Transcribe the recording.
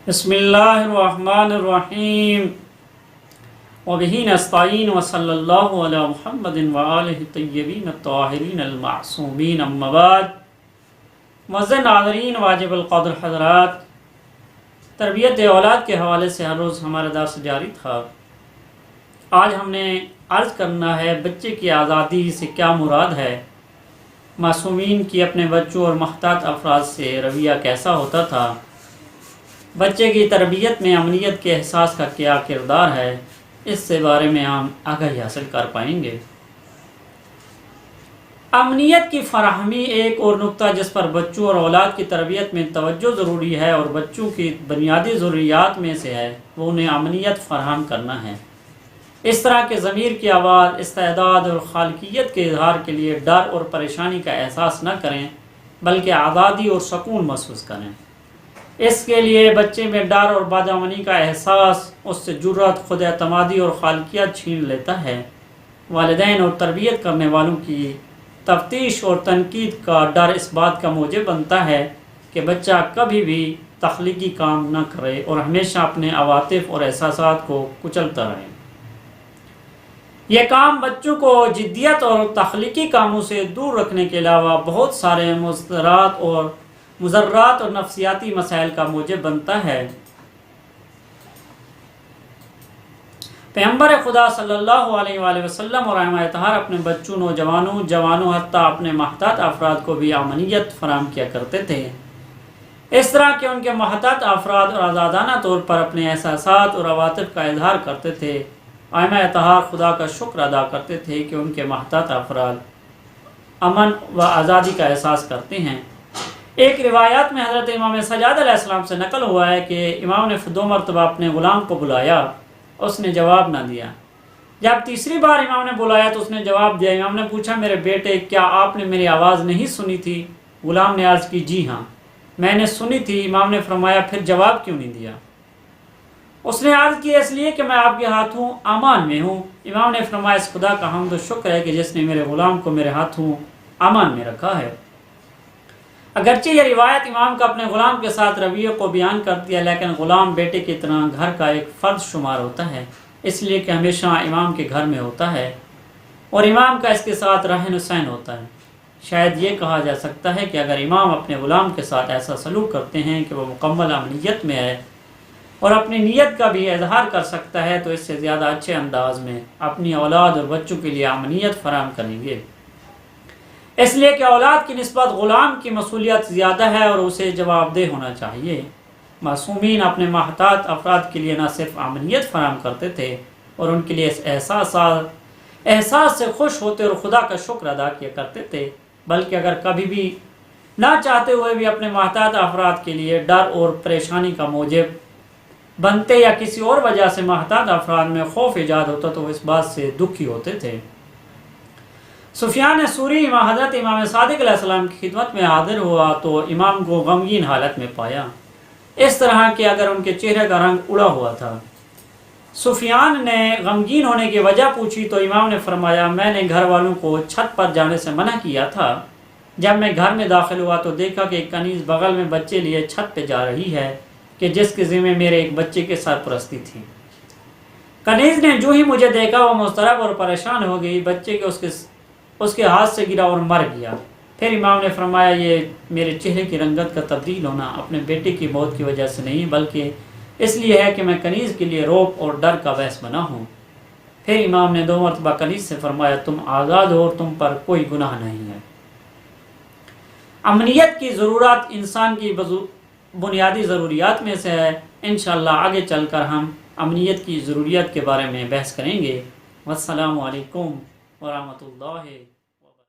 بسم اللہ الرحمن الرحیم وبہ نستعین وصلی اللہ علی محمد وآلہ الطیبین الطاہرین المعصومین اما بعد۔ معزز ناظرین واجب القدر حضرات، تربیت اولاد کے حوالے سے ہر روز ہمارا درس جاری تھا۔ آج ہم نے عرض کرنا ہے بچے کی آزادی سے کیا مراد ہے، معصومین کی اپنے بچوں اور محتاط افراد سے رویہ کیسا ہوتا تھا، بچے کی تربیت میں امنیت کے احساس کا کیا کردار ہے، اس سے بارے میں ہم آگاہی حاصل کر پائیں گے۔ امنیت کی فراہمی ایک اور نقطہ جس پر بچوں اور اولاد کی تربیت میں توجہ ضروری ہے اور بچوں کی بنیادی ضروریات میں سے ہے، وہ انہیں امنیت فراہم کرنا ہے۔ اس طرح کے ضمیر کی آواز استعداد اور خالقیت کے اظہار کے لیے ڈر اور پریشانی کا احساس نہ کریں بلکہ آزادی اور سکون محسوس کریں۔ اس کے لیے بچے میں ڈر اور بدامنی کا احساس اس سے جرأت، خود اعتمادی اور خالقیت چھین لیتا ہے۔ والدین اور تربیت کرنے والوں کی تفتیش اور تنقید کا ڈر اس بات کا موجب بنتا ہے کہ بچہ کبھی بھی تخلیقی کام نہ کرے اور ہمیشہ اپنے عواطف اور احساسات کو کچلتا رہے۔ یہ کام بچوں کو جدیت اور تخلیقی کاموں سے دور رکھنے کے علاوہ بہت سارے مضرات اور نفسیاتی مسائل کا موجب بنتا ہے۔ پیغمبر خدا صلی اللہ علیہ وآلہ وسلم اور ائمہ اطہار اپنے بچوں، جوانوں حتیٰ اپنے محتاط افراد کو بھی امنیت فراہم کیا کرتے تھے، اس طرح کہ ان کے محتاط افراد اور آزادانہ طور پر اپنے احساسات اور عواطف کا اظہار کرتے تھے۔ ائمہ اطہار خدا کا شکر ادا کرتے تھے کہ ان کے محتاط افراد امن و آزادی کا احساس کرتے ہیں۔ ایک روایات میں حضرت امام سجاد علیہ السلام سے نقل ہوا ہے کہ امام نے 2 مرتبہ اپنے غلام کو بلایا، اس نے جواب نہ دیا۔ جب تیسری بار امام نے بلایا تو اس نے جواب دیا۔ امام نے پوچھا، میرے بیٹے کیا آپ نے میری آواز نہیں سنی تھی؟ غلام نے عرض کی، جی ہاں میں نے سنی تھی۔ امام نے فرمایا، پھر جواب کیوں نہیں دیا؟ اس نے عرض کی، اس لیے کہ میں آپ کے ہاتھوں امان میں ہوں۔ امام نے فرمایا، اس خدا کا حمد و شکر ہے کہ جس نے میرے غلام کو میرے ہاتھوں امان میں رکھا ہے۔ اگرچہ یہ روایت امام کا اپنے غلام کے ساتھ رویے کو بیان کرتی ہے، لیکن غلام بیٹے کی طرح گھر کا ایک فرد شمار ہوتا ہے، اس لیے کہ ہمیشہ امام کے گھر میں ہوتا ہے اور امام کا اس کے ساتھ رہن سہن ہوتا ہے۔ شاید یہ کہا جا سکتا ہے کہ اگر امام اپنے غلام کے ساتھ ایسا سلوک کرتے ہیں کہ وہ مکمل امنیت میں ہے اور اپنی نیت کا بھی اظہار کر سکتا ہے تو اس سے زیادہ اچھے انداز میں اپنی اولاد اور بچوں کے لیے امنیت فراہم کریں گے، اس لیے کہ اولاد کی نسبت غلام کی مسئولیت زیادہ ہے اور اسے جواب دہ ہونا چاہیے۔ معصومین اپنے محتاط افراد کے لیے نہ صرف امنیت فراہم کرتے تھے اور ان کے لیے اس احساس سے خوش ہوتے اور خدا کا شکر ادا کیا کرتے تھے، بلکہ اگر کبھی بھی نہ چاہتے ہوئے بھی اپنے محتاط افراد کے لیے ڈر اور پریشانی کا موجب بنتے یا کسی اور وجہ سے محتاط افراد میں خوف ایجاد ہوتا تو وہ اس بات سے دکھی ہوتے تھے۔ سفیان ثوری حضرت امام صادق علیہ السلام کی خدمت میں حاضر ہوا تو امام کو غمگین حالت میں پایا، اس طرح کہ اگر ان کے چہرے کا رنگ اڑا ہوا تھا۔ سفیان نے غمگین ہونے کی وجہ پوچھی تو امام نے فرمایا، میں نے گھر والوں کو چھت پر جانے سے منع کیا تھا۔ جب میں گھر میں داخل ہوا تو دیکھا کہ ایک کنیز بغل میں بچے لیے چھت پہ جا رہی ہے کہ جس کے ذمہ میرے ایک بچے کی سرپرستی تھی۔ کنیز نے جو ہی مجھے دیکھا وہ مضطرب اور پریشان ہو گئی، بچے کے اس کے ہاتھ سے گرا اور مر گیا۔ پھر امام نے فرمایا، یہ میرے چہرے کی رنگت کا تبدیل ہونا اپنے بیٹے کی موت کی وجہ سے نہیں بلکہ اس لیے ہے کہ میں کنیز کے لیے روب اور ڈر کا باعث بنا ہوں۔ پھر امام نے 2 مرتبہ کنیز سے فرمایا، تم آزاد ہو اور تم پر کوئی گناہ نہیں ہے۔ امنیت کی ضرورت انسان کی بنیادی ضروریات میں سے ہے۔ انشاءاللہ آگے چل کر ہم امنیت کی ضروریات کے بارے میں بحث کریں گے۔ والسلام علیکم ورحمۃ اللہ